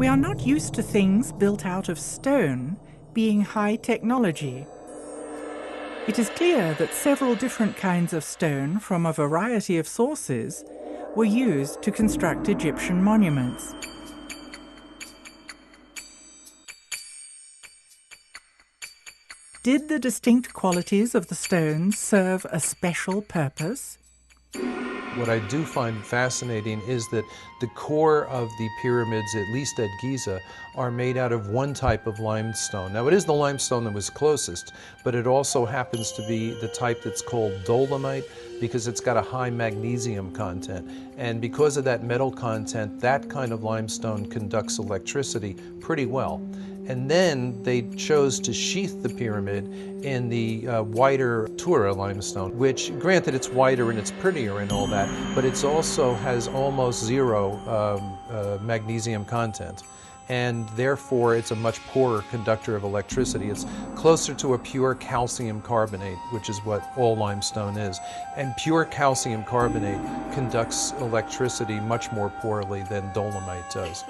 We are not used to things built out of stone being high technology. It is clear that several different kinds of stone from a variety of sources were used to construct Egyptian monuments. Did the distinct qualities of the stones serve a special purpose? What I do find fascinating is that the core of the pyramids, at least at Giza, are made out of one type of limestone. Now, it is the limestone that was closest, but it also happens to be the type that's called dolomite because it's got a high magnesium content. And because of that metal content, that kind of limestone conducts electricity pretty well. And then they chose to sheath the pyramid in the whiter Tura limestone, which, granted, it's whiter and it's prettier and all that, but it also has almost zero magnesium content. And therefore, it's a much poorer conductor of electricity. It's closer to a pure calcium carbonate, which is what all limestone is. And pure calcium carbonate conducts electricity much more poorly than dolomite does.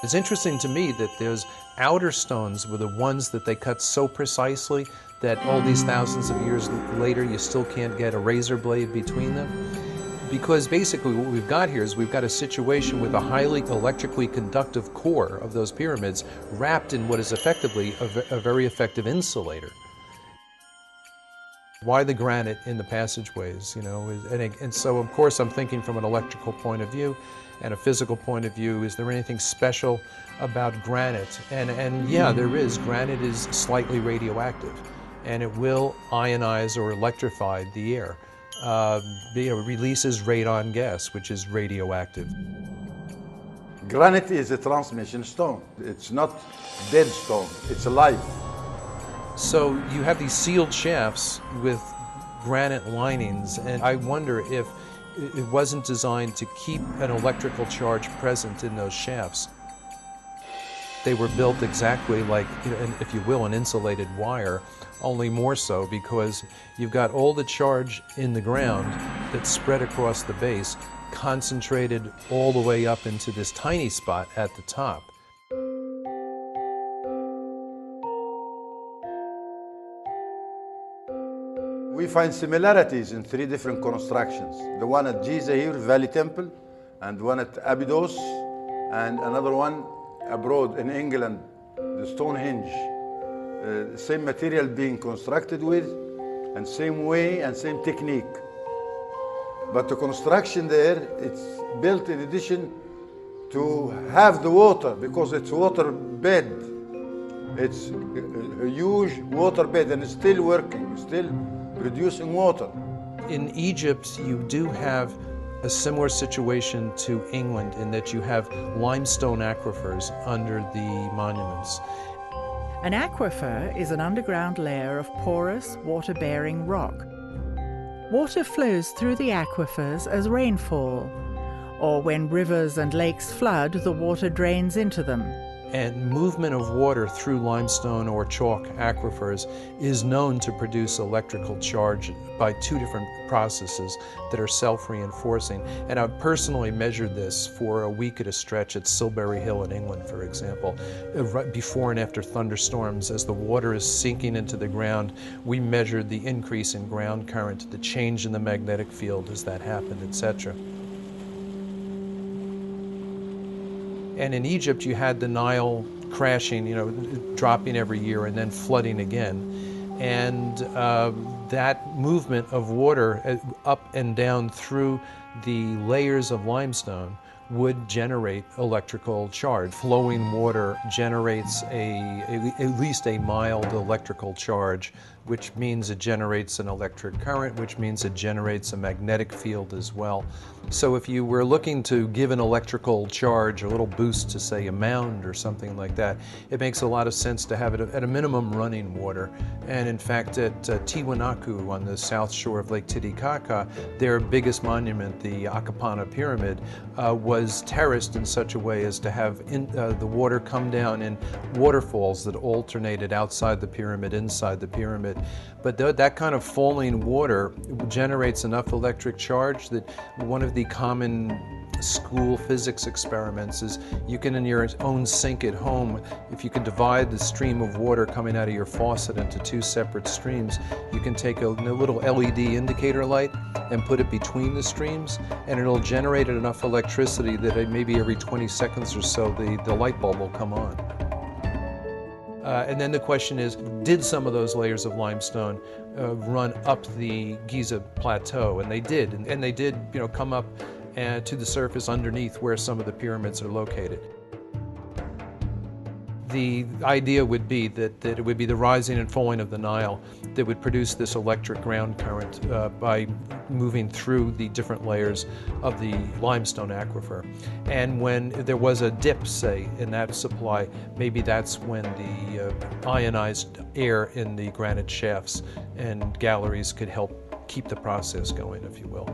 It's interesting to me that those outer stones were the ones that they cut so precisely that all these thousands of years later you still can't get a razor blade between them. Because basically what we've got here is we've got a situation with a highly electrically conductive core of those pyramids wrapped in what is effectively a very effective insulator. Why the granite in the passageways, you know? And so, of course, I'm thinking from an electrical point of view and a physical point of view. Is there anything special about granite? And yeah, there is. Granite is slightly radioactive, and it will ionize or electrify the air. It releases radon gas, which is radioactive. Granite is a transmission stone. It's not dead stone, it's alive. So you have these sealed shafts with granite linings, and I wonder if it wasn't designed to keep an electrical charge present in those shafts. They were built exactly like, if you will, an insulated wire, only more so because you've got all the charge in the ground that's spread across the base, concentrated all the way up into this tiny spot at the top. We find similarities in three different constructions. The one at Giza here, Valley Temple, and one at Abydos, and another one abroad in England, the Stonehenge. Same material being constructed with, and same way and same technique. But the construction there, it's built in addition to have the water, because it's water bed. It's a huge water bed, and it's still working, still producing water. In Egypt, you do have a similar situation to England in that you have limestone aquifers under the monuments. An aquifer is an underground layer of porous, water-bearing rock. Water flows through the aquifers as rainfall, or when rivers and lakes flood, the water drains into them. And movement of water through limestone or chalk aquifers is known to produce electrical charge by two different processes that are self-reinforcing. And I've personally measured this for a week at a stretch at Silbury Hill in England, for example. Right before and after thunderstorms, as the water is sinking into the ground, we measured the increase in ground current, the change in the magnetic field as that happened, etc. And in Egypt, you had the Nile crashing, dropping every year and then flooding again. And that movement of water up and down through the layers of limestone would generate electrical charge. Flowing water generates at least a mild electrical charge, which means it generates an electric current, which means it generates a magnetic field as well. So if you were looking to give an electrical charge, a little boost to, say, a mound or something like that, it makes a lot of sense to have it at a minimum running water. And in fact, at Tiwanaku on the south shore of Lake Titicaca, their biggest monument, the Akapana Pyramid, was terraced in such a way as to have the water come down in waterfalls that alternated outside the pyramid, inside the pyramid. But that kind of falling water generates enough electric charge that one of the common school physics experiments is you can, in your own sink at home, if you can divide the stream of water coming out of your faucet into two separate streams, you can take a little LED indicator light and put it between the streams, and it'll generate enough electricity that maybe every 20 seconds or so the light bulb will come on. And then the question is, did some of those layers of limestone run up the Giza plateau? And they did. And they did, come up to the surface underneath where some of the pyramids are located. The idea would be that it would be the rising and falling of the Nile that would produce this electric ground current by moving through the different layers of the limestone aquifer. And when there was a dip, say, in that supply, maybe that's when the ionized air in the granite shafts and galleries could help keep the process going, if you will.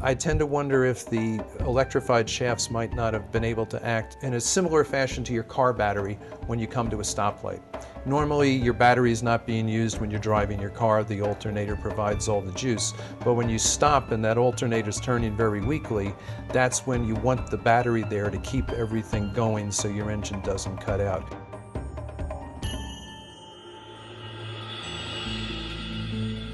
I tend to wonder if the electrified shafts might not have been able to act in a similar fashion to your car battery when you come to a stoplight. Normally, your battery is not being used when you're driving your car. The alternator provides all the juice. But when you stop and that alternator is turning very weakly, that's when you want the battery there to keep everything going so your engine doesn't cut out.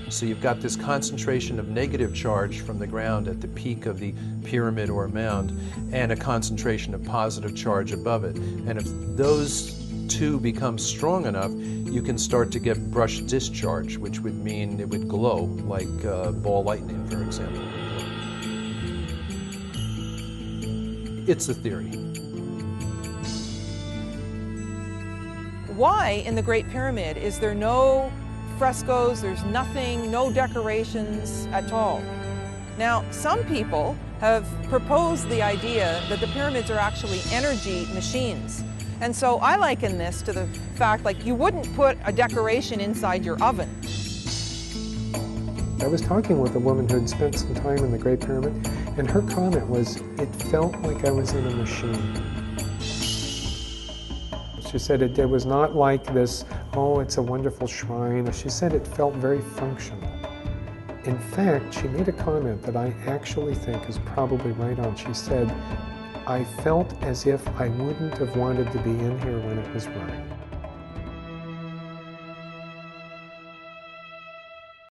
So you've got this concentration of negative charge from the ground at the peak of the pyramid or mound, and a concentration of positive charge above it. And if those two become strong enough, you can start to get brush discharge, which would mean it would glow, like ball lightning, for example. It's a theory. Why in the Great Pyramid is there no frescoes, there's nothing, no decorations at all? Now, some people have proposed the idea that the pyramids are actually energy machines. And so I liken this to the fact, like, you wouldn't put a decoration inside your oven. I was talking with a woman who had spent some time in the Great Pyramid, and her comment was, it felt like I was in a machine. She said it was not like this, oh, it's a wonderful shrine. She said it felt very functional. In fact, she made a comment that I actually think is probably right on. She said, I felt as if I wouldn't have wanted to be in here when it was running.